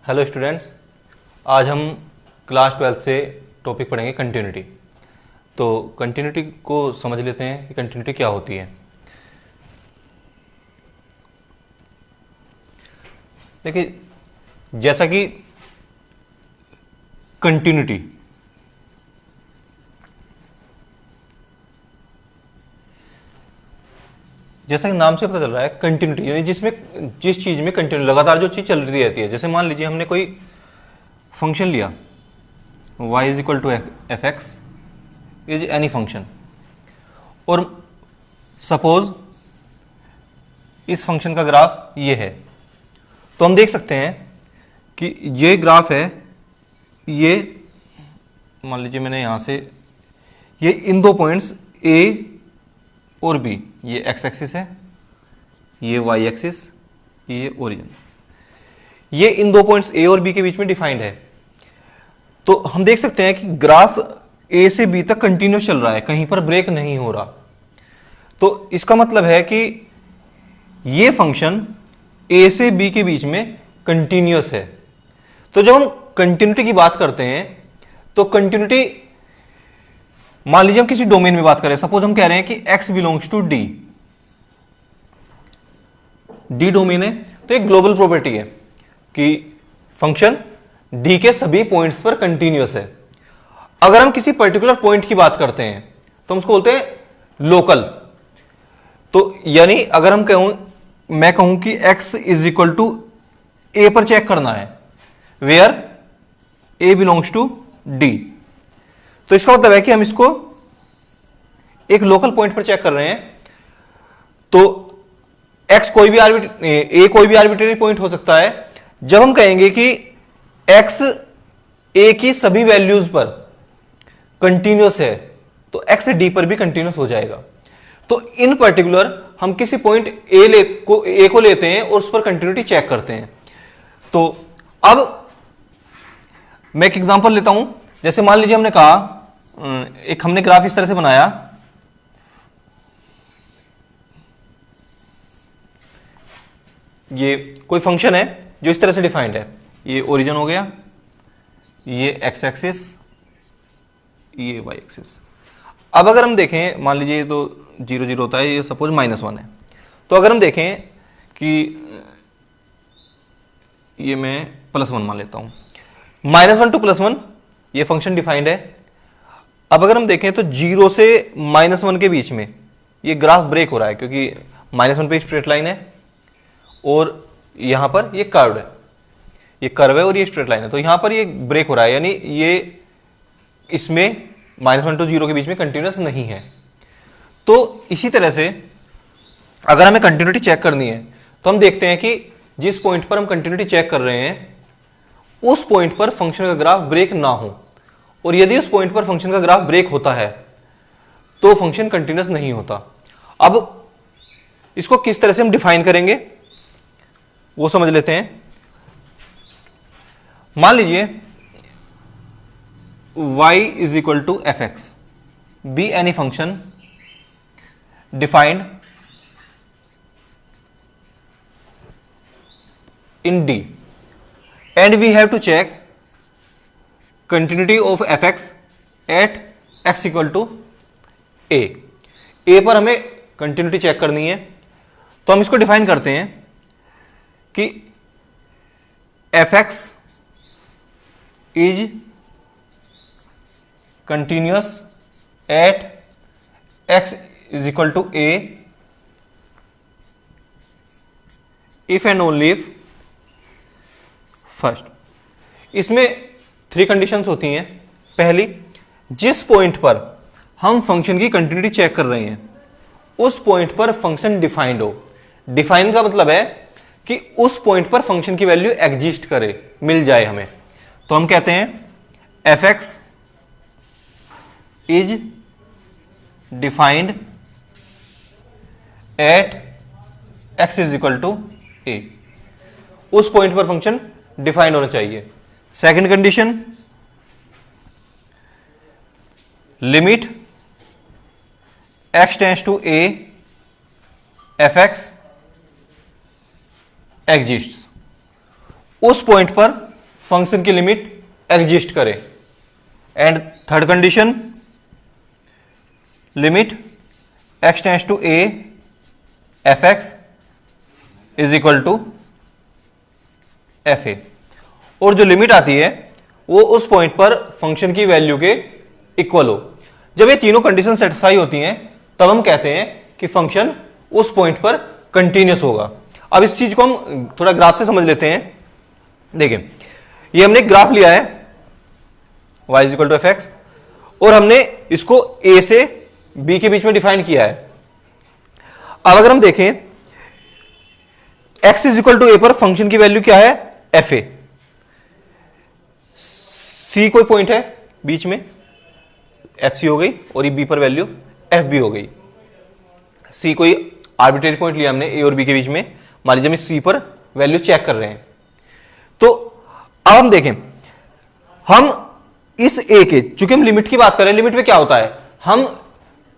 Hello students, आज हम class 12 से टॉपिक पढ़ेंगे कंटिन्यूटी। तो कंटिन्यूटी को समझ लेते हैं कि कंटिन्यूटी क्या होती है। देखिए, जैसा कि कंटिन्यूटी जैसा कि नाम से पता चल रहा है, कंटिन्यूटी यानी जिस चीज में कंटिन्यू लगातार जो चीज चल रही रहती है। जैसे मान लीजिए हमने कोई फंक्शन लिया y is equal to F x is any function, और सपोज इस फंक्शन का ग्राफ ये है, तो हम देख सकते हैं कि ये ग्राफ है, ये मान लीजिए मैंने यहां से ये इन दो पॉइंट्स ए और बी, ये एक्स एक्सिस है, ये वाई एक्सिस, ये ओरिजिन, ये इन दो पॉइंट्स ए और बी के बीच में डिफाइंड है। तो हम देख सकते हैं कि ग्राफ ए से बी तक कंटिन्यूस चल रहा है, कहीं पर ब्रेक नहीं हो रहा। तो इसका मतलब है कि ये फंक्शन ए से बी के बीच में कंटिन्यूस है। तो जब हम कंटिन्यूटी की बात करते हैं तो कंटिन्यूटी, मान लीजिए हम किसी डोमेन में बात करें, सपोज हम कह रहे हैं कि x belongs to D, D domain है, तो एक ग्लोबल प्रॉपर्टी है कि फंक्शन डी के सभी पॉइंट्स पर कंटिन्यूस है। अगर हम किसी पर्टिकुलर पॉइंट की बात करते हैं तो हम उसको बोलते हैं लोकल। तो यानी अगर मैं कहूं कि x is equal to A पर चेक करना है, where A belongs to D, तो इसका मतलब है कि हम इसको एक लोकल पॉइंट पर चेक कर रहे हैं। तो x कोई भी आर्बिट्रेरी पॉइंट हो सकता है। जब हम कहेंगे कि x a की सभी वैल्यूज पर कंटिन्यूस है तो x d पर भी कंटिन्यूस हो जाएगा। तो इन पर्टिकुलर हम किसी पॉइंट ए को लेते हैं और उस पर कंटिन्यूटी चेक करते हैं। तो अब मैं एक एग्जांपल लेता हूं। जैसे मान लीजिए हमने कहा, हमने ग्राफ इस तरह से बनाया, ये कोई फंक्शन है जो इस तरह से डिफाइंड है, ये ओरिजिन हो गया, ये एक्स एक्सिस, ये वाई एक्सिस। अब अगर हम देखें, मान लीजिए ये तो 0 0 होता है, ये सपोज -1 है। तो अगर हम देखें कि ये मैं +1 मान लेता हूं, -1 to +1 ये फंक्शन डिफाइंड है। अब अगर हम देखें तो 0 से -1 के बीच में ये ग्राफ ब्रेक हो रहा है, क्योंकि -1 पे स्ट्रेट लाइन है और यहां पर ये कर्व है, ये कर्व है और ये स्ट्रेट लाइन है। तो यहां पर ये ब्रेक हो रहा है, यानी ये इसमें -1 to 0 के बीच में कंटिन्यूस नहीं है। तो इसी तरह से अगर हमें कंटिन्यूटी चेक करनी है तो हम देखते हैं कि जिस पॉइंट पर हम कंटिन्यूटी चेक कर रहे हैं उस पॉइंट पर फंक्शन का ग्राफ ब्रेक ना हो, और यदि उस पॉइंट पर फंक्शन का ग्राफ ब्रेक होता है तो फंक्शन कंटिन्यूस नहीं होता। अब इसको किस तरह से हम डिफाइन करेंगे वो समझ लेते हैं। मान लीजिए y is equal to F X, be any function defined in D, and we have to check continuity of fx at x equal to a। a पर हमें कंटिन्यूटी चेक करनी है, तो हम इसको डिफाइन करते हैं कि fx is continuous at x is equal to a if and only if first. इसमें 3 कंडीशंस होती हैं। पहली, जिस पॉइंट पर हम फंक्शन की कंटिन्यूटी चेक कर रहे हैं उस पॉइंट पर फंक्शन डिफाइंड हो। डिफाइन का मतलब है कि उस पॉइंट पर फंक्शन की वैल्यू एग्जिस्ट करे, मिल जाए हमें। तो हम कहते हैं f x is defined at x is equal to a. उस पॉइंट पर फंक्शन डिफाइंड होना चाहिए। Second condition, limit x tends to a f x exists. उस पॉइंट पर फंक्शन की लिमिट एग्जिस्ट करे। And third condition, limit x tends to a fx is equal to fa। और जो लिमिट आती है वो उस पॉइंट पर फंक्शन की वैल्यू के इक्वल हो। जब ये तीनों कंडीशन सेटिस्फाई होती हैं तब हम कहते हैं कि फंक्शन उस पॉइंट पर कंटिन्यूअस होगा। अब इस चीज को हम थोड़ा ग्राफ से समझ लेते हैं। देखिए, ये हमने एक ग्राफ लिया है y is equal to fx और हमने इसको a से b के बीच में डिफाइन किया है। अब अगर हम देखें x is equal to a पर फंक्शन की वैल्यू क्या है, fa। c कोई पॉइंट है बीच में, fc हो गई, और ये b पर वैल्यू fb हो गई। c कोई आर्बिट्रेरी पॉइंट लिया हमने a और b के बीच में, मान लीजिए हम इस c पर वैल्यू चेक कर रहे हैं। तो अब हम देखें, हम इस a के, चूंकि हम लिमिट की बात कर रहे हैं, लिमिट में क्या होता है, हम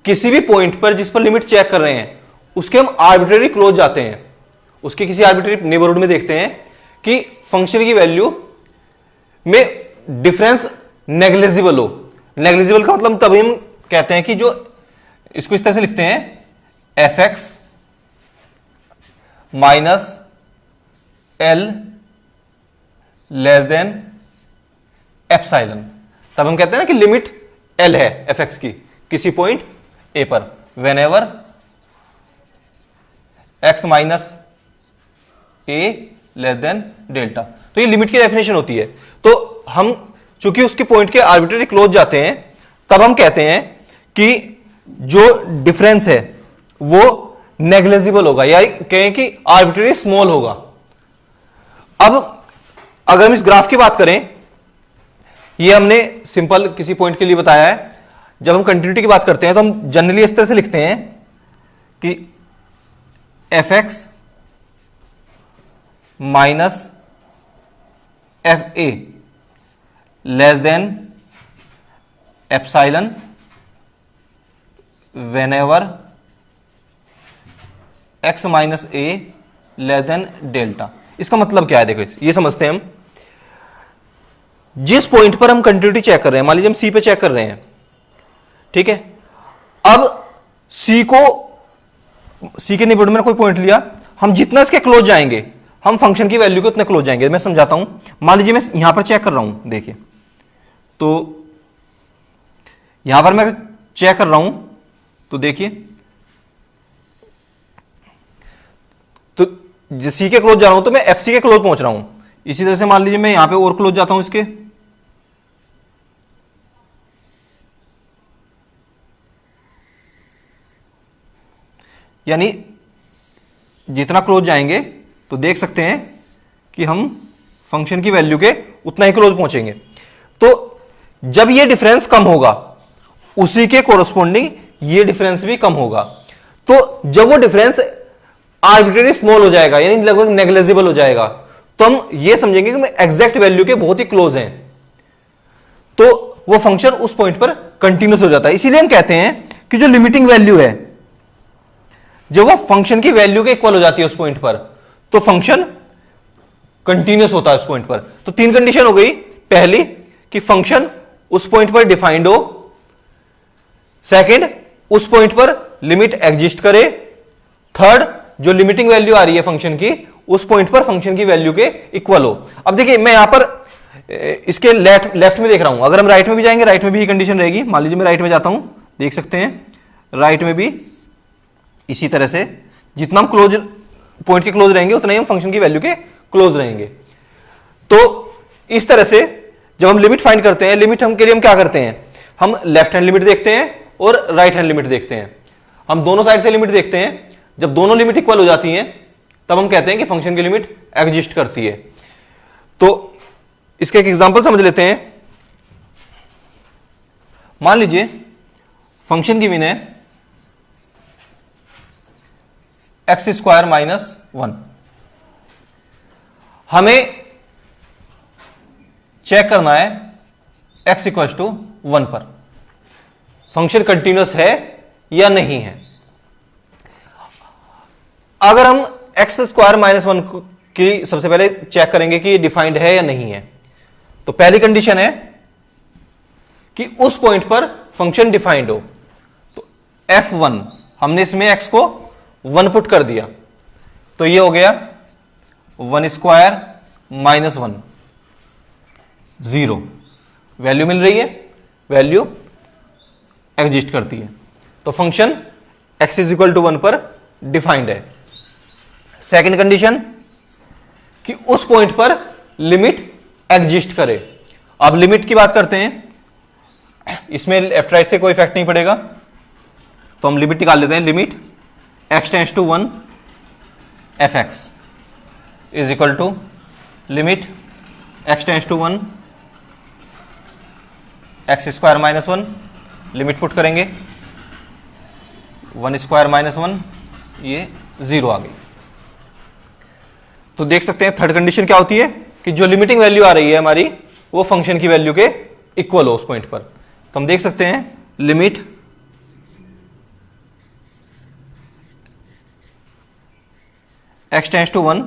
किसी भी पॉइंट पर जिस पर लिमिट चेक कर रहे हैं उसके हम आर्बिट्रेरी क्लोज जाते हैं, उसके किसी आर्बिट्रेरी नेबरहुड में देखते हैं कि फंक्शन की वैल्यू में डिफरेंस नेग्लिजिबल हो। नेग्लिजिबल का मतलब तभी हम कहते हैं कि जो, इसको इस तरह से लिखते हैं fx minus l less than epsilon. तब हम कहते हैं ना कि लिमिट l है fx की किसी पॉइंट a पर, when ever x minus a less than delta. तो ये लिमिट की डेफिनेशन होती है। तो हम चूंकि उसके पॉइंट के आर्बिट्रेरी क्लोज जाते हैं तब हम कहते हैं कि जो डिफरेंस है वो नेग्लिजिबल होगा, या कहें कि आर्बिट्रेरी स्मॉल होगा। अब अगर हम इस ग्राफ की बात करें, ये हमने सिंपल किसी पॉइंट के लिए बताया है। जब हम कंटिन्यूटी की बात करते हैं तो हम जनरली इस तरह से लिखते हैं कि fx minus fa less than epsilon when ever x minus a less than delta. इसका मतलब क्या है, देखो ये समझते हैं हम। जिस पॉइंट पर हम कंटिन्यूटी चेक कर रहे हैं, मान लीजिए हम c पे चेक कर रहे हैं, ठीक है। अब c के नेबरहुड में कोई पॉइंट लिया, हम जितना इसके क्लोज जाएंगे हम फंक्शन की वैल्यू के उतने क्लोज जाएंगे। मैं समझाता हूं। मान लीजिए मैं यहां पर चेक कर रहा हूं, देखिए, तो यहां पर मैं चेक कर रहा हूं, तो देखिए, तो सी के क्लोज जा रहा हूं तो मैं एफ सी के क्लोज पहुंच रहा हूं। इसी तरह से मान लीजिए मैं यहां पे और क्लोज जाता हूं इसके, यानी जितना क्लोज जाएंगे तो देख सकते हैं कि हम फंक्शन की वैल्यू के उतना ही क्लोज पहुंचेंगे। तो जब ये डिफरेंस कम होगा उसी के कोरस्पोंडिंग ये डिफरेंस भी कम होगा। तो जब वो डिफरेंस आर्बिट्रेरी स्मॉल हो जाएगा, यानी लगभग नेग्लिजिबल हो जाएगा, तो हम ये समझेंगे कि एग्जैक्ट वैल्यू के बहुत ही क्लोज हैं, तो वो फंक्शन उस पॉइंट पर कंटिन्यूस हो जाता है। इसीलिए हम कहते हैं कि जो लिमिटिंग वैल्यू है, जब वो फंक्शन की वैल्यू के इक्वल हो जाती है उस पॉइंट पर, तो फंक्शन कंटिन्यूस होता है उस पॉइंट पर। तो तीन कंडीशन हो गई। पहली कि फंक्शन उस पॉइंट पर डिफाइंड हो, सेकंड उस पॉइंट पर लिमिट एग्जिस्ट करे, थर्ड जो लिमिटिंग वैल्यू आ रही है फंक्शन की उस पॉइंट पर फंक्शन की वैल्यू के इक्वल हो। अब देखिए मैं यहां पर इसके लेफ्ट में देख रहा हूं, अगर हम राइट में भी जाएंगे राइट में भी ये कंडीशन रहेगी। मान लीजिए मैं राइट में जाता हूं, देख सकते हैं राइट में भी इसी तरह से जितना हम क्लोज पॉइंट के क्लोज रहेंगे उतना ही हम फंक्शन की वैल्यू के क्लोज रहेंगे। तो इस तरह से जब हम लिमिट फाइंड करते हैं, लिमिट हम के लिए हम क्या करते हैं, हम लेफ्ट हैंड लिमिट देखते हैं और राइट हैंड लिमिट देखते हैं। हम दोनों साइड से लिमिट देखते हैं, जब दोनों लिमिट इक्वल हो जाती हैं तब हम कहते हैं कि फंक्शन की लिमिट एग्जिस्ट करती है। तो इसका एक एग्जांपल समझ लेते हैं। मान लीजिए फंक्शन गिवन है एक्स स्क्वायर माइनस 1। हमें चेक करना है एक्स इक्वल टू 1 पर फंक्शन कंटिन्यूअस है या नहीं है। अगर हम एक्स स्क्वायर माइनस 1 की सबसे पहले चेक करेंगे कि ये डिफाइंड है या नहीं है, तो पहली कंडीशन है कि उस पॉइंट पर फंक्शन डिफाइंड हो। तो f1 हमने इसमें x को 1 पुट कर दिया, तो ये हो गया 1 स्क्वायर माइनस 1, 0 वैल्यू मिल रही है, वैल्यू एग्जिस्ट करती है, तो function x is equal to 1 पर डिफाइंड है। सेकेंड कंडीशन कि उस पॉइंट पर लिमिट एग्जिस्ट करे। अब लिमिट की बात करते हैं, इसमें लेफ्ट राइट से कोई इफेक्ट नहीं पड़ेगा, तो हम लिमिट निकाल लेते हैं। Limit x tends to 1 fx is equal to limit x tends to 1 x square minus 1, limit put करेंगे 1 स्क्वायर माइनस 1, ये 0 आ गई। तो देख सकते हैं थर्ड कंडीशन क्या होती है कि जो लिमिटिंग वैल्यू आ रही है हमारी वो फंक्शन की वैल्यू के इक्वल हो उस पॉइंट पर। तो हम देख सकते हैं limit x tends to 1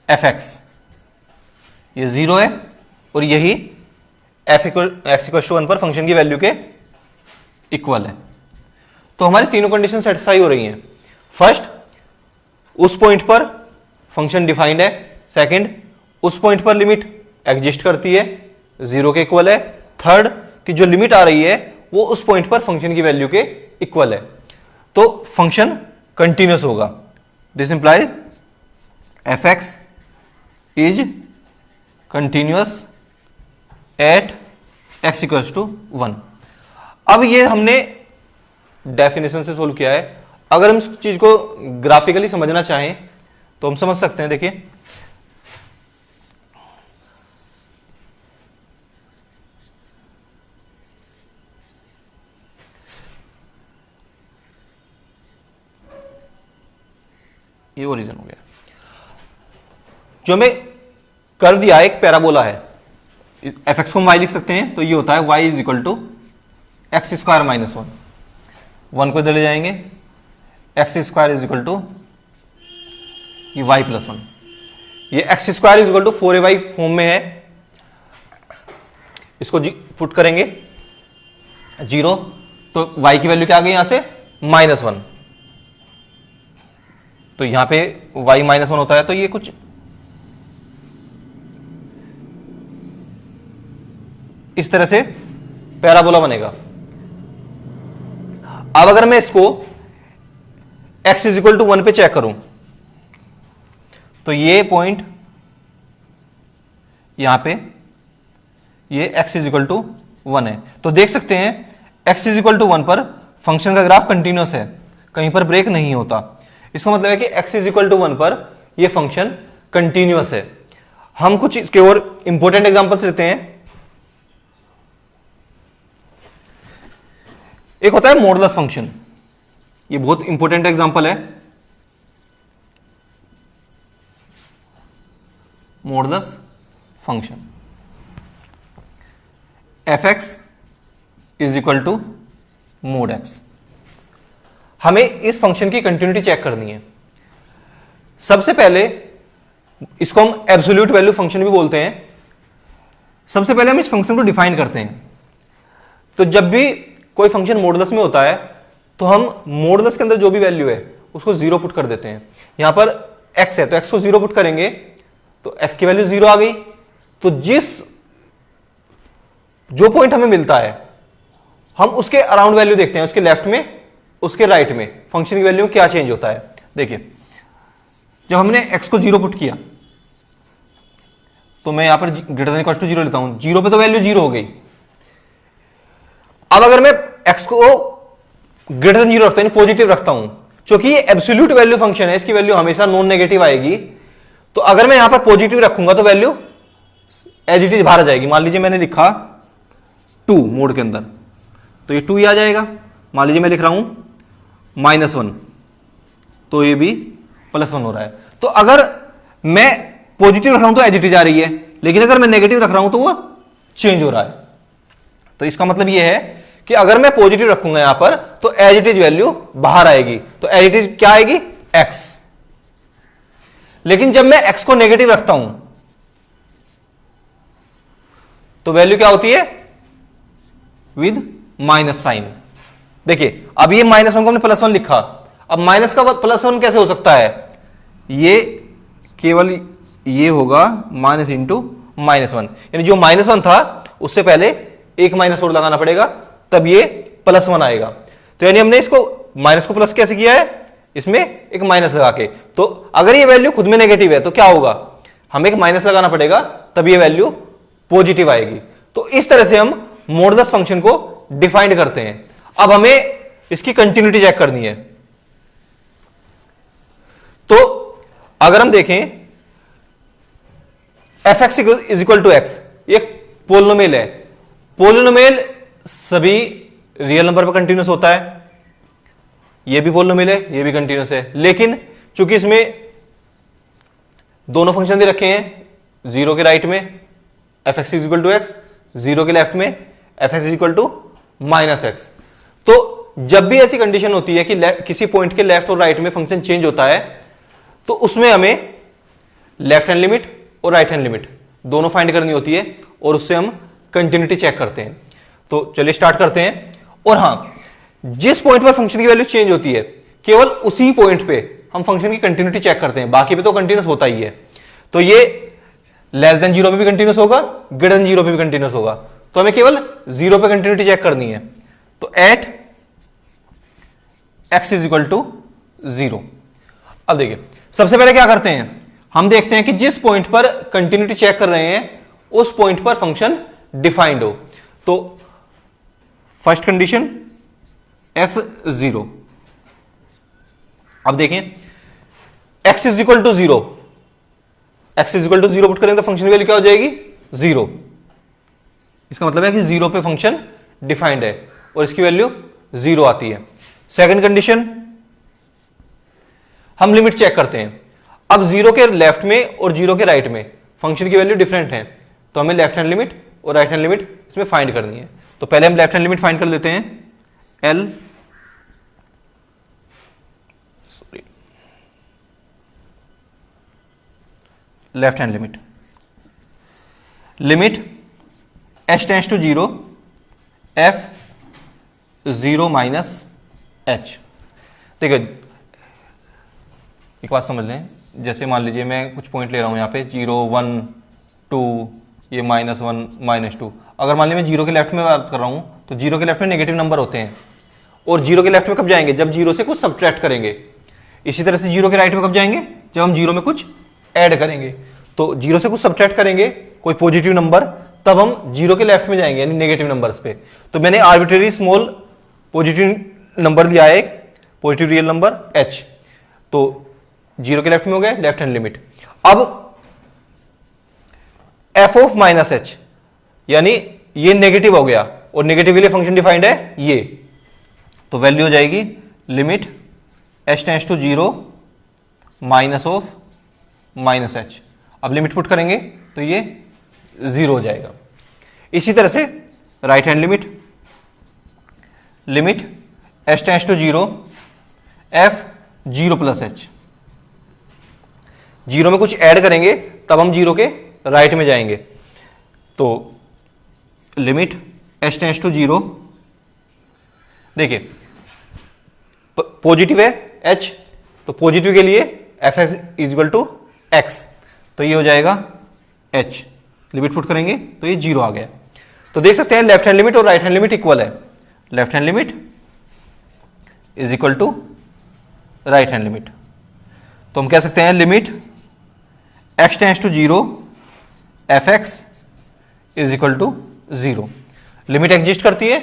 fx, ये 0 है और यही x इक्वल टू 1 पर फंक्शन की वैल्यू के इक्वल है। तो हमारी तीनों कंडीशन सेटिस्फाई हो रही हैं। फर्स्ट, उस पॉइंट पर फंक्शन डिफाइंड है। सेकंड, उस पॉइंट पर लिमिट एग्जिस्ट करती है, 0 के इक्वल है। थर्ड, कि जो लिमिट आ रही है वो उस पॉइंट पर फंक्शन की वैल्यू के इक्वल है, तो फंक्शन कंटिन्यूअस होगा। This implies fx is continuous at x equals to 1। अब ये हमने डेफिनेशन से सोल्व किया है। अगर हम इस चीज को ग्राफिकली समझना चाहें तो हम समझ सकते हैं। देखिए, ये ओरिजिन हो गया। जो हमें कर दिया एक पैराबोला है, fx को हम y लिख सकते हैं, तो ये होता है y is equal to X square minus 1, 1 को इधर ले जाएंगे, X square is equal to ये y प्लस 1, ये X square is equal to 4ay form में है, इसको पुट करेंगे 0, तो y की वैल्यू क्या आ गई यहां से -1, तो यहां पे y -1 होता है, तो ये कुछ इस तरह से पैराबोला बनेगा। अब अगर मैं इसको x इज इक्वल टू 1 पे चेक करूं, तो ये पॉइंट यहां पे ये x इज इक्वल टू 1 है, तो देख सकते हैं x इज इक्वल टू 1 पर फंक्शन का ग्राफ कंटिन्यूअस है, कहीं पर ब्रेक नहीं होता। इसका मतलब है कि x इज इक्वल टू 1 पर यह फंक्शन कंटिन्यूअस है। हम कुछ इसके और इंपॉर्टेंट एग्जांपल्स लेते हैं। एक होता है मॉडुलस फंक्शन, ये बहुत इंपॉर्टेंट एग्जांपल है। Modulus function fx is equal to mod x। हमें इस फंक्शन की कंटिन्यूटी चेक करनी है। सबसे पहले इसको हम एब्सोल्यूट वैल्यू फंक्शन भी बोलते हैं। सबसे पहले हम इस फंक्शन को डिफाइन करते हैं। तो जब भी कोई फंक्शन मॉडुलस में होता है तो हम मॉडुलस के अंदर जो भी वैल्यू है उसको 0 पुट कर देते हैं। यहां पर x है तो x को 0 पुट करेंगे तो x की वैल्यू 0 आ गई। तो जो पॉइंट हमें मिलता है हम उसके अराउंड वैल्यू देखते हैं, उसके लेफ्ट में उसके राइट में फंक्शन की वैल्यू में क्या चेंज होता है। देखिए, जब हमने x को 0 पुट किया तो मैं यहां पर ग्रेटर देन इक्वल टू 0 लेता हूं, 0 पे तो वैल्यू 0 हो गई। अब अगर मैं x को ग्रेटर देन 0 रखता हूं, पॉजिटिव रखता हूं, क्योंकि ये एब्सोल्यूट वैल्यू फंक्शन है, इसकी वैल्यू हमेशा नॉन नेगेटिव आएगी। तो अगर मैं यहां पर पॉजिटिव रखूंगा तो वैल्यू एज इट इज बाहर आ जाएगी। मान लीजिए मैंने लिखा 2 मोड के अंदर, तो ये 2 ही आ जाएगा। मान लीजिए मैं लिख रहा हूं -1, तो ये भी +1 हो रहा है। तो अगर मैं पॉजिटिव रख रहा हूं तो एज इट इज आ रही है, लेकिन अगर मैं नेगेटिव रख रहा हूं तो वो चेंज हो रहा है। तो इसका मतलब ये है कि अगर मैं पॉजिटिव रखूंगा यहां पर तो एज इट इज वैल्यू बाहर आएगी। तो एज इट इज क्या आएगी x। लेकिन जब मैं x को नेगेटिव रखता हूं तो वैल्यू क्या होती है विद माइनस साइन। देखिए अब ये -1 को हमने +1 लिखा, अब माइनस का +1 कैसे हो सकता है, ये केवल ये होगा माइनस इंटू -1, यानी जो -1 था उससे पहले एक माइनस और लगाना पड़ेगा तब ये +1 आएगा। तो यानी हमने इसको माइनस को प्लस कैसे किया है, इसमें एक माइनस लगा के। तो अगर ये वैल्यू खुद में नेगेटिव है तो क्या होगा, हमें एक माइनस लगाना पड़ेगा तब ये वैल्यू पॉजिटिव आएगी। तो इस तरह से हम मॉडुलस फंक्शन को डिफाइंड करते हैं। अब हमें इसकी कंटिन्यूटी चेक करनी है। तो अगर हम देखें fx is equal to X, ये पोलिनोमियल है। पोलिनोमियल सभी रियल नंबर पर कंटिन्यूस होता है, ये भी पोलिनोमियल है, ये भी कंटिन्यूस है। लेकिन चूंकि इसमें दोनों फंक्शन दे रखे हैं, जीरो के राइट में fx is equal to X, zero के लेफ्ट में fx is equal to -x। तो जब भी ऐसी कंडीशन होती है कि किसी पॉइंट के लेफ्ट और राइट में फंक्शन चेंज होता है तो उसमें हमें लेफ्ट हैंड लिमिट और राइट हैंड लिमिट दोनों फाइंड करनी होती है और उससे हम कंटिन्यूटी चेक करते हैं। तो चलिए स्टार्ट करते हैं। और हां, जिस पॉइंट पर फंक्शन की वैल्यू चेंज होती है केवल उसी पॉइंट पे हम फंक्शन की कंटिन्यूटी चेक करते हैं, बाकी पे तो कंटिन्यूस होता ही है। तो ये लेस देन 0 पे भी कंटिन्यूस होगा, ग्रेटर देन 0 पे भी कंटिन्यूस होगा। तो हमें केवल 0 पे कंटिन्यूटी चेक करनी है। तो at x is equal to 0। अब देखिए सबसे पहले क्या करते हैं, हम देखते हैं कि जिस पॉइंट पर कंटिन्यूटी चेक कर रहे हैं उस पॉइंट पर फंक्शन डिफाइंड हो। तो फर्स्ट कंडीशन f0। अब देखें x is equal to 0, x is equal to 0 put करें तो फंक्शन वैल्यू क्या हो जाएगी 0। इसका मतलब है कि 0 पे फंक्शन डिफाइंड है और इसकी वैल्यू 0 आती है। सेकंड कंडीशन, हम लिमिट चेक करते हैं। अब 0 के लेफ्ट में और 0 के राइट में फंक्शन की वैल्यू डिफरेंट है, तो हमें लेफ्ट हैंड लिमिट और राइट हैंड लिमिट इसमें फाइंड करनी है। तो पहले हम लेफ्ट हैंड लिमिट फाइंड कर लेते हैं, L left hand limit h tends to 0 f0 minus h। देखिए एक बात समझ लें, जैसे मान लीजिए मैं कुछ पॉइंट ले रहा हूं यहां पे 0 1 2, ये -1 -2। अगर मान लीजिए मैं 0 के लेफ्ट में बात कर रहा हूं तो 0 के लेफ्ट में नेगेटिव नंबर होते हैं और 0 के लेफ्ट में कब जाएंगे, जब 0 से कुछ सब्ट्रैक्ट करेंगे। इसी तरह से 0 के राइट में कब जाएंगे, जब हम 0 में कुछ ऐड करेंगे। तो 0 से कुछ सब्ट्रैक्ट करेंगे कोई पॉजिटिव नंबर, तब हम 0 के लेफ्ट में जाएंगे यानी नेगेटिव नंबर्स पे। तो मैंने आर्बिट्रेरी स्मॉल पॉजिटिव नंबर दिया है, पॉजिटिव रियल नंबर h। तो 0 के लेफ्ट में हो गया लेफ्ट हैंड लिमिट। अब f ऑफ -h यानी ये नेगेटिव हो गया और नेगेटिव के लिए फंक्शन डिफाइंड है ये, तो वैल्यू हो जाएगी limit h tends to 0 minus of -h। अब लिमिट पुट करेंगे तो ये 0 हो जाएगा। इसी तरह से right hand limit h tends to 0 f0 plus h। 0 में कुछ ऐड करेंगे तब हम 0 के राइट में जाएंगे। तो लिमिट h टेंड्स टू 0, देखिए पॉजिटिव है h, तो पॉजिटिव के लिए f is equal to x, तो ये हो जाएगा h। लिमिट पुट करेंगे तो ये 0 आ गया। तो देख सकते हैं लेफ्ट हैंड लिमिट और राइट हैंड लिमिट इक्वल है। Left hand limit is equal to right hand limit. तो हम कह सकते हैं limit x tends to 0 fx is equal to 0। Limit exist करती है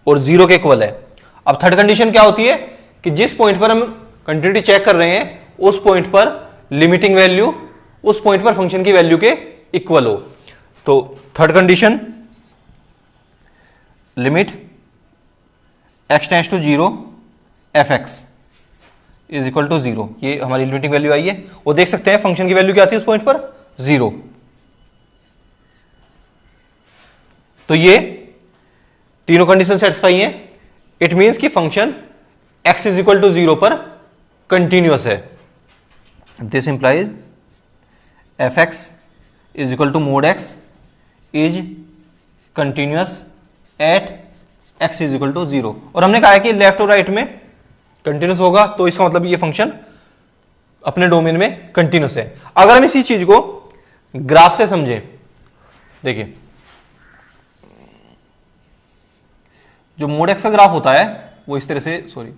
और 0 के इक्वल है। अब थर्ड कंडीशन क्या होती है कि जिस पॉइंट पर हम कंटिन्यूटी चेक कर रहे हैं उस पॉइंट पर लिमिटिंग वैल्यू उस पॉइंट पर फंक्शन की वैल्यू के इक्वल हो। तो third condition limit x tends to 0 fx is equal to 0, ये हमारी लिमिटिंग वैल्यू आई है। वो देख सकते हैं फंक्शन की वैल्यू क्या आती है उस पॉइंट पर 0। तो ये तीनों कंडीशन सेटिस्फाई हैं। इट मींस कि function x is equal to 0 पर कंटिन्यूअस है। This implies fx is equal to mod x is continuous at x is equal to 0। और हमने कहा है कि लेफ्ट और राइट में कंटिन्यूअस होगा, तो इसका मतलब ये फंक्शन अपने डोमेन में कंटिन्यूअस है। अगर हम इसी चीज को ग्राफ से समझें, देखिए जो मोड एक्स का ग्राफ होता है वो इस तरह से, सॉरी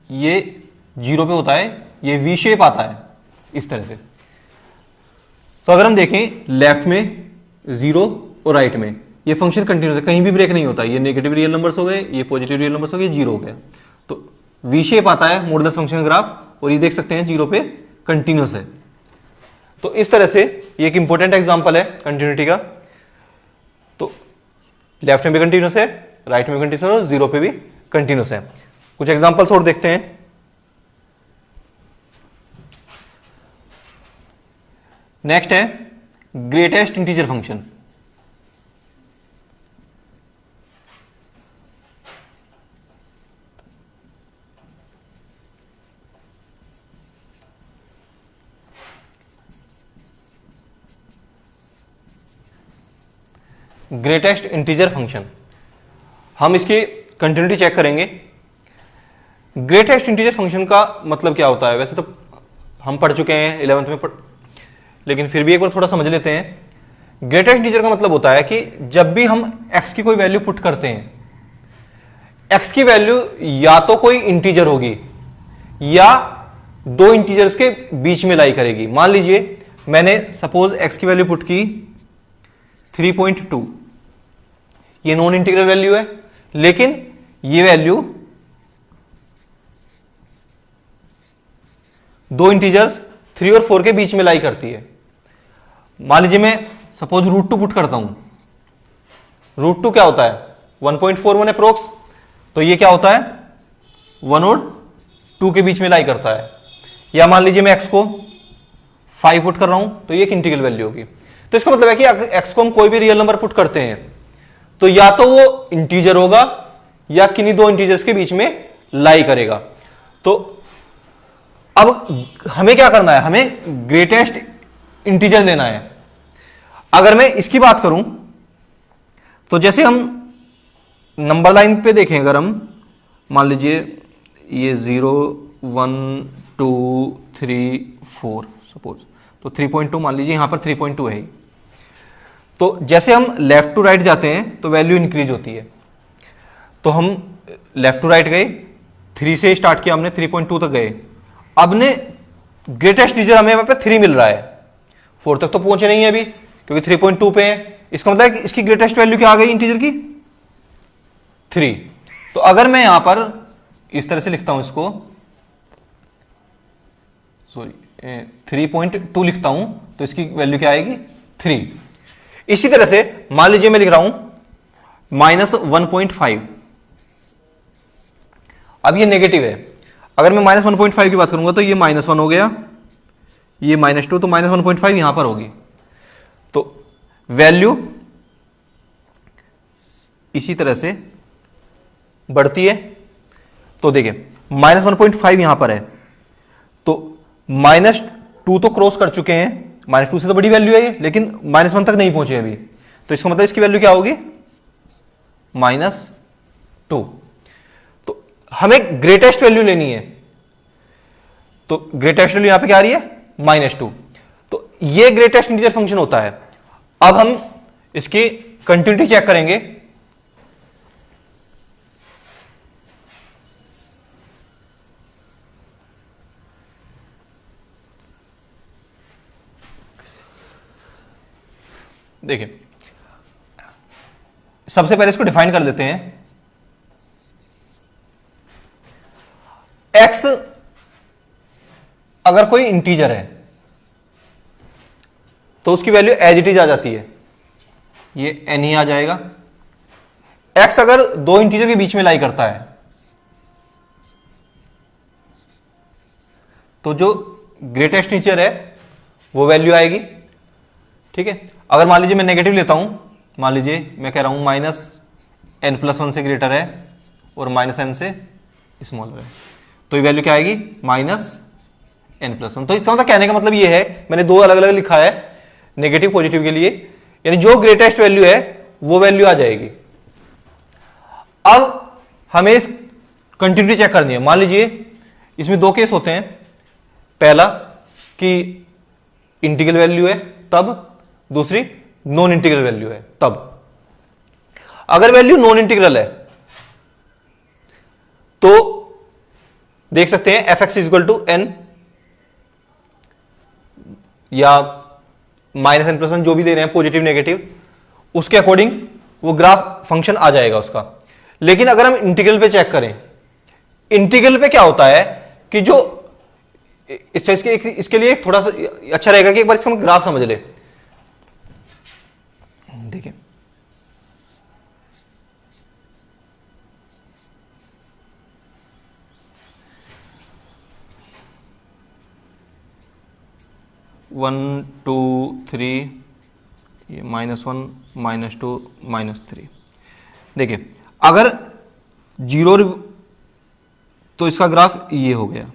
ये 0 पे होता है, ये वी शेप आता है इस तरह से। तो अगर हम देखें लेफ्ट में 0 और राइट में, ये फंक्शन कंटिन्यूअस है, कहीं भी ब्रेक नहीं होता। ये नेगेटिव रियल नंबर्स हो गए, ये पॉजिटिव रियल नंबर्स हो गए, 0 हो गया। तो वी शेप आता है मॉडुलस फंक्शन का ग्राफ, और ये देख सकते हैं 0 पे कंटिन्यूअस है। तो इस तरह से ये एक इंपॉर्टेंट एग्जांपल है कंटिन्यूटी का। तो लेफ्ट में भी कंटिन्यूअस है, राइट में भी कंटिन्यूअस है, और 0 पे भी कंटिन्यूअस है। कुछ एग्जांपल्स और देखते हैं। नेक्स्ट है greatest integer function. Greatest integer function, हम इसकी कंटिन्यूटी चेक करेंगे। ग्रेटेस्ट इंटीजर फंक्शन का मतलब क्या होता है? वैसे तो हम पढ़ चुके हैं 11th में लेकिन फिर भी एक बार थोड़ा समझ लेते हैं। ग्रेटेस्ट इंटीजर का मतलब होता है कि जब भी हम x की कोई वैल्यू पुट करते हैं, x की वैल्यू या तो कोई इंटीजर होगी या दो इंटीजर्स के बीच में लाई करेगी। मान लीजिए मैंने सपोज x की वैल्यू पुट की 3.2, ये नॉन इंटीग्रल वैल्यू है, लेकिन ये वैल्यू दो इंटीजर्स 3 और 4 के बीच में लाई करती है। मान लीजिए मैं सपोज √2 पुट करता हूं। √2 क्या होता है? 1.41 अप्रोक्स। तो ये क्या होता है? 1 और 2 के बीच में लाई करता है। या मान लीजिए मैं x को 5 पुट कर रहा हूं, तो ये एक इंटीग्रल वैल्यू होगी। तो इसका मतलब है कि x को हम कोई भी रियल नंबर पुट करते हैं तो या तो वो इंटीजर होगा या किन्हीं दो इंटीजर्स के बीच में लाई करेगा। तो अब हमें क्या करना है? हमें ग्रेटेस्ट इंटीजर लेना है। अगर मैं इसकी बात करूं तो जैसे हम नंबर लाइन पे देखें, अगर हम मान लीजिए ये 0 1 2 3 4 सपोज, तो 3.2 मान लीजिए यहां पर 3.2 है। तो जैसे हम लेफ्ट टू राइट जाते हैं तो वैल्यू इंक्रीज होती है। तो हम लेफ्ट टू राइट गए, 3 से स्टार्ट किया हमने, 3.2 तक गए। अब ने ग्रेटेस्ट इंटीजर हमें वहां पे 3 मिल रहा है, 4 तक तो पहुंचे नहीं है अभी क्योंकि 3.2 पे है। इसका मतलब है कि इसकी ग्रेटेस्ट वैल्यू क्या आ गई इंटीजर की? 3। तो अगर मैं यहां पर इस तरह से लिखता हूं इसको, सॉरी 3.2 लिखता हूं, तो इसकी वैल्यू क्या आएगी? 3। इसी तरह से मान लीजिए मैं लिख रहा हूं -1.5। अब ये नेगेटिव है। अगर मैं -1.5 की बात करूंगा तो ये -1 हो गया, ये -2, तो -1.5 यहां पर होगी। तो वैल्यू इसी तरह से बढ़ती है। तो देखिए -1.5 यहां पर है, तो -2 तो क्रॉस कर चुके हैं, -2 से तो बड़ी वैल्यू है ये, लेकिन -1 तक नहीं पहुंचे अभी। तो इसका मतलब इसकी वैल्यू क्या होगी? -2। तो हमें ग्रेटेस्ट वैल्यू लेनी है, तो ग्रेटेस्ट वैल्यू यहां पे क्या आ रही है? -2। तो ये ग्रेटेस्ट इंटीजर फंक्शन होता है। अब हम इसकी कंटिन्यूटी चेक करेंगे। देखिए सबसे पहले इसको डिफाइन कर लेते हैं। x अगर कोई इंटीजर है तो उसकी वैल्यू एज इट इज आ जाती है, ये n ही आ जाएगा। x अगर दो इंटीजर के बीच में लाई करता है तो जो ग्रेटेस्ट इंटीजर है वो वैल्यू आएगी। ठीक है। अगर मान लीजिए मैं नेगेटिव लेता हूं, मान लीजिए मैं कह रहा हूं -n+1 से ग्रेटर है और -n से स्मॉलर है, तो ये वैल्यू क्या आएगी? n plus one. तो इसका मतलब कहने का मतलब ये है, मैंने दो अलग अलग लिखा है नेगेटिव पॉजिटिव के लिए, यानी जो ग्रेटेस्ट वैल्यू है वो वैल्यू आ जाएगी। अब हमें इस कंटिन्यूटी चेक करनी है। मान लीजिए इसमें दो केस होते हैं, पहला कि इंटीग्रल वैल्यू है तब, दूसरी नॉन इंटीग्रल वैल्यू है तब। अगर वैल्यू नॉन इंटीग्रल है तो देख सकते हैं f x equal to n या माइनस एन प्लस वन, जो भी दे रहे हैं पॉजिटिव नेगेटिव, उसके अकॉर्डिंग वो ग्राफ फंक्शन आ जाएगा उसका। लेकिन अगर हम इंटीग्रल पे चेक करें, इंटीग्रल पे क्या होता है कि जो इसके लिए थोड़ा सा अच्छा रहेगा कि एक बार इसका हम ग्राफ समझ ले। देखिए वन टू थ्री, ये -1 -2 -3। देखिए अगर जीरो तो इसका ग्राफ ये हो गया,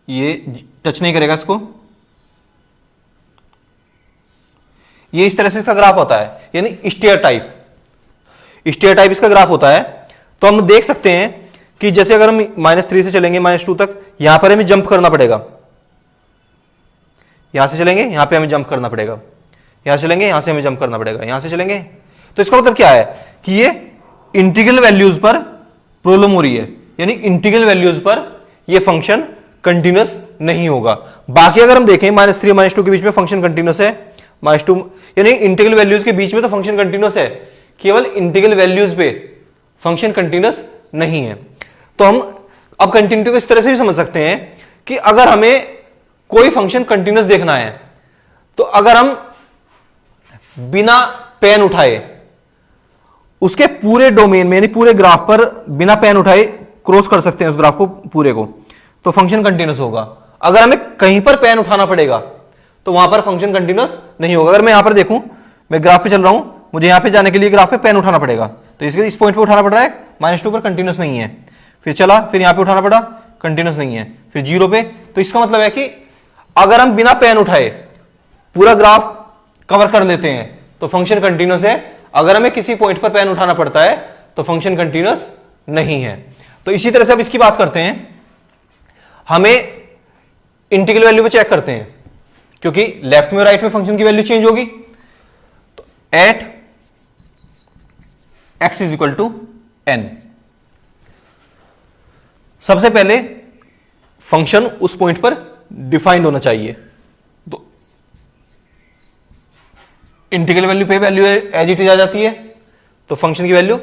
ये टच नहीं करेगा इसको, ये इस तरह से इसका ग्राफ होता है, यानी स्टेयर टाइप, स्टेयर टाइप इसका ग्राफ होता है। तो हम देख सकते हैं कि जैसे अगर हम -3 से चलेंगे -2 तक, यहां पर हमें जंप करना पड़ेगा, यहां से चलेंगे यहां पे हमें जंप करना पड़ेगा, यहां से चलेंगे यहां से हमें जंप करना पड़ेगा, यहां से चलेंगे। तो इसका मतलब क्या है कि ये इंटीग्रल वैल्यूज पर प्रॉब्लम हो रही है, यानी इंटीग्रल वैल्यूज पर ये फंक्शन कंटिन्यूअस नहीं होगा। बाकी अगर हम देखें -3 और -2 के बीच में फंक्शन कंटिन्यूअस है, -2 यानी इंटीग्रल वैल्यूज के बीच में तो फंक्शन कंटिन्यूअस है, केवल इंटीग्रल वैल्यूज पे फंक्शन कंटिन्यूअस नहीं है। तो हम अब कंटिन्यूटी को इस तरह से भी समझ सकते हैं कि अगर हमें कोई फंक्शन कंटिन्यूअस देखना है तो अगर हम बिना पेन उठाए उसके पूरे डोमेन में यानी पूरे ग्राफ पर बिना पेन उठाए क्रॉस कर सकते हैं उस ग्राफ को पूरे को, तो फंक्शन कंटिन्यूअस होगा। अगर हमें कहीं पर पेन उठाना पड़ेगा तो वहां पर फंक्शन कंटिन्यूअस नहीं होगा। अगर मैं यहां पर देखूं, मैं ग्राफ पे चल रहा हूं, मुझे यहां पे जाने के लिए ग्राफ पे पेन उठाना पड़ेगा, तो इसके इस पॉइंट पे उठाना पड़ रहा है, -2 पर कंटिन्यूअस नहीं है, फिर चला, फिर यहां पे उठाना पड़ा, कंटिन्यूअस नहीं है, फिर 0 पे। तो इसका मतलब है कि अगर हम बिना पेन उठाए पूरा ग्राफ कवर कर लेते हैं तो फंक्शन कंटिन्यूअस है। अगर हमें किसी पॉइंट पर पेन उठाना पड़ता है तो फंक्शन कंटिन्यूअस नहीं है। तो इसी तरह से अब इसकी बात करते हैं, हमें इंटीग्रल वैल्यू पे चेक करते हैं, क्योंकि लेफ्ट में और राइट में फंक्शन की वैल्यू चेंज होगी। तो at x is equal to n, सबसे पहले फंक्शन उस पॉइंट पर डिफाइंड होना चाहिए। तो इंटीग्रल वैल्यू पे वैल्यू एज इट इज आ जाती है, तो फंक्शन की वैल्यू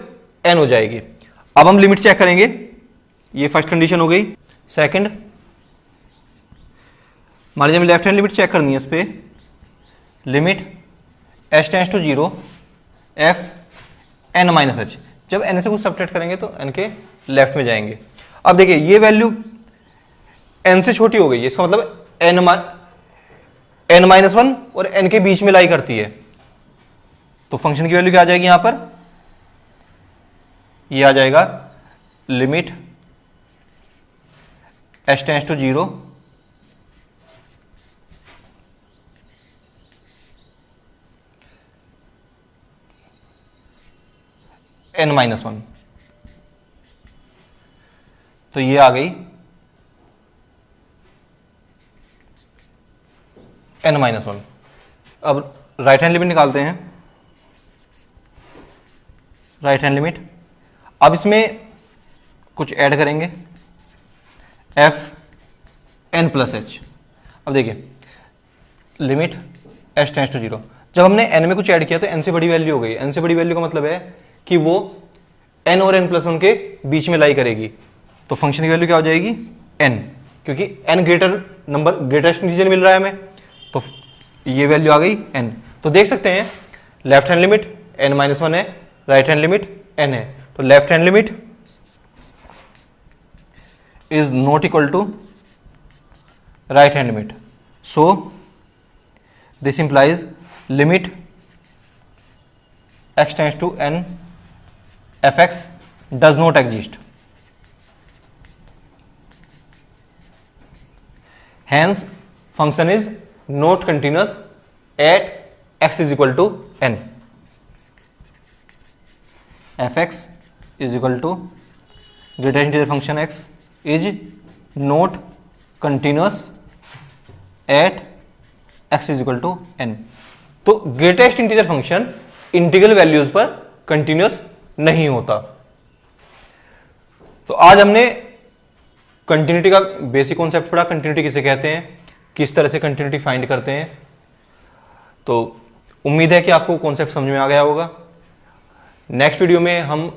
n हो जाएगी। अब हम लिमिट चेक करेंगे, ये फर्स्ट कंडीशन हो गई। सेकंड, मान लीजिए हमें लेफ्ट हैंड लिमिट चेक करनी है, इस पे limit h tends to 0 f n minus h, जब n से कुछ सब्ट्रैक्ट करेंगे तो n के लेफ्ट में जाएंगे। अब देखिए ये वैल्यू n से छोटी हो गई है, इसका मतलब n-1 और n के बीच में लाई करती है, तो फंक्शन की वैल्यू क्या आ जाएगी यहां पर, ये आ जाएगा limit h tends to 0 n-1, तो ये आ गई n-1। अब राइट हैंड लिमिट निकालते हैं, राइट हैंड लिमिट। अब इसमें कुछ ऐड करेंगे, f n प्लस h। अब देखिए लिमिट h टेंड्स टू 0, जब हमने n में कुछ ऐड किया तो n से बड़ी वैल्यू हो गई। n से बड़ी वैल्यू का मतलब है कि वो n और n+1 के बीच में लाई करेगी, तो फंक्शन की वैल्यू क्या हो जाएगी n, क्योंकि n ग्रेटेस्ट इंटीजर मिल रहा है हमें, तो ये वैल्यू आ गई n। तो देख सकते हैं लेफ्ट हैंड लिमिट n-1 है, राइट हैंड लिमिट n है, तो left hand limit is not equal to right hand limit, so this implies limit x tends to n fx does not exist. Hence function is not continuous at x is equal to n. fx is equal to greatest integer function x is not continuous at x is equal to n. तो greatest integer function integral values पर continuous नहीं होता। तो आज हमने continuity का basic concept पढ़ा, continuity किसे कहते हैं, किस तरह से कंटिन्यूटी फाइंड करते हैं। तो उम्मीद है कि आपको कॉन्सेप्ट समझ में आ गया होगा। नेक्स्ट वीडियो में हम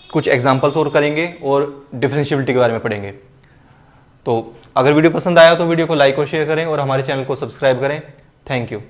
कुछ एग्जांपल्स और करेंगे और डिफरेंशिएबिलिटी के बारे में पढ़ेंगे। तो अगर वीडियो पसंद आया तो वीडियो को लाइक और शेयर करें और हमारे चैनल को सब्सक्राइब करें। Thank you.